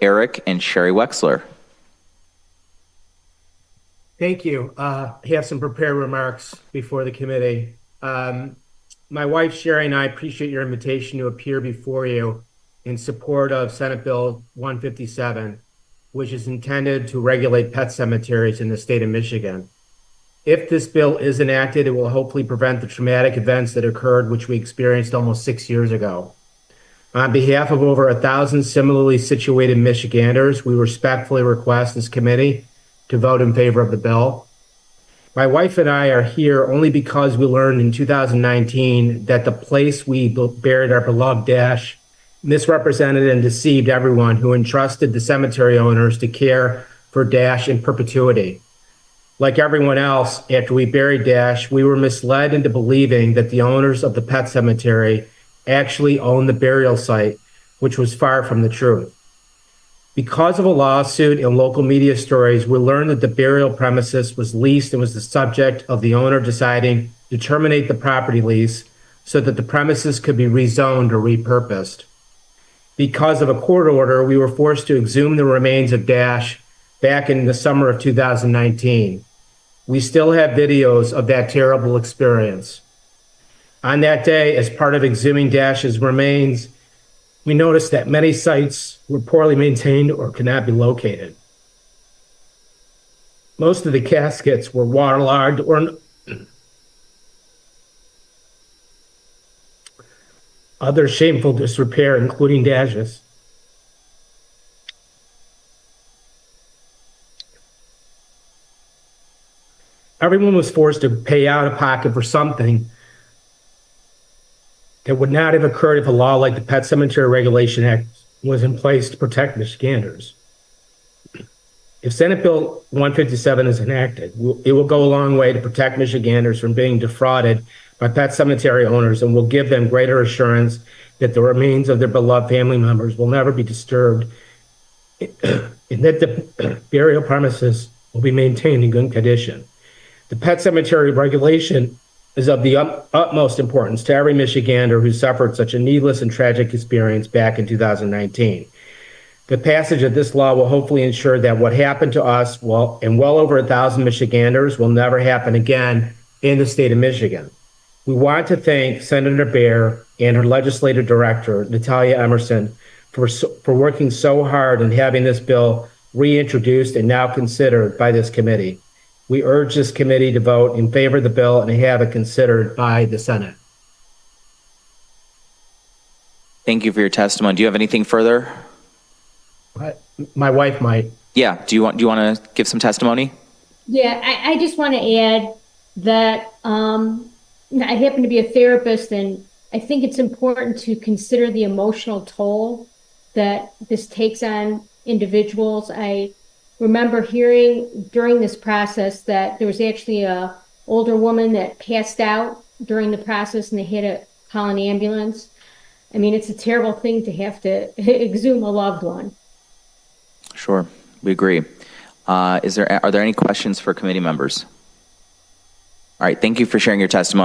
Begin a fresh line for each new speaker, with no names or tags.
Eric and Sherry Wexler.
Thank you. I have some prepared remarks before the committee. My wife Sherry and I appreciate your invitation to appear before you in support of Senate Bill 157, which is intended to regulate pet cemeteries in the state of Michigan. If this bill is enacted, it will hopefully prevent the traumatic events that occurred, which we experienced almost 6 years ago. On behalf of over 1,000 similarly situated Michiganders, we respectfully request this committee to vote in favor of the bill. My wife and I are here only because we learned in 2019 that the place we buried our beloved Dash misrepresented and deceived everyone who entrusted the cemetery owners to care for Dash in perpetuity. Like everyone else, after we buried Dash, we were misled into believing that the owners of the pet cemetery actually owned the burial site, which was far from the truth. Because of a lawsuit and local media stories, we learned that the burial premises was leased and was the subject of the owner deciding to terminate the property lease so that the premises could be rezoned or repurposed. Because of a court order, we were forced to exhume the remains of Dash back in the summer of 2019. We still have videos of that terrible experience. On that day, as part of exhuming Dash's remains, we noticed that many sites were poorly maintained or could not be located. Most of the caskets were waterlogged or other shameful disrepair, including Dash's. Everyone was forced to pay out of pocket for something that would not have occurred if a law like the Pet Cemetery Regulation Act was in place to protect Michiganders. If Senate Bill 157 is enacted, it will go a long way to protect Michiganders from being defrauded by pet cemetery owners and will give them greater assurance that the remains of their beloved family members will never be disturbed and that the burial premises will be maintained in good condition. The Pet Cemetery Regulation is of the utmost importance to every Michigander who suffered such a needless and tragic experience back in 2019. The passage of this law will hopefully ensure that what happened to us and well over 1,000 Michiganders will never happen again in the state of Michigan. We want to thank Senator Baer and her legislative director, Natalia Emerson, for working so hard and having this bill reintroduced and now considered by this committee. We urge this committee to vote in favor of the bill and have it considered by the Senate.
Thank you for your testimony. Do you have anything further?
My wife might.
Yeah. Do you want to give some testimony?
Yeah, I just want to add that I happen to be a therapist, and I think it's important to consider the emotional toll that this takes on individuals. I remember hearing during this process that there was actually a older woman that passed out during the process and they had to call an ambulance. I mean, it's a terrible thing to have to exhume a loved one.
Sure, we agree. Are there any questions for committee members? All right, thank you for sharing your testimony.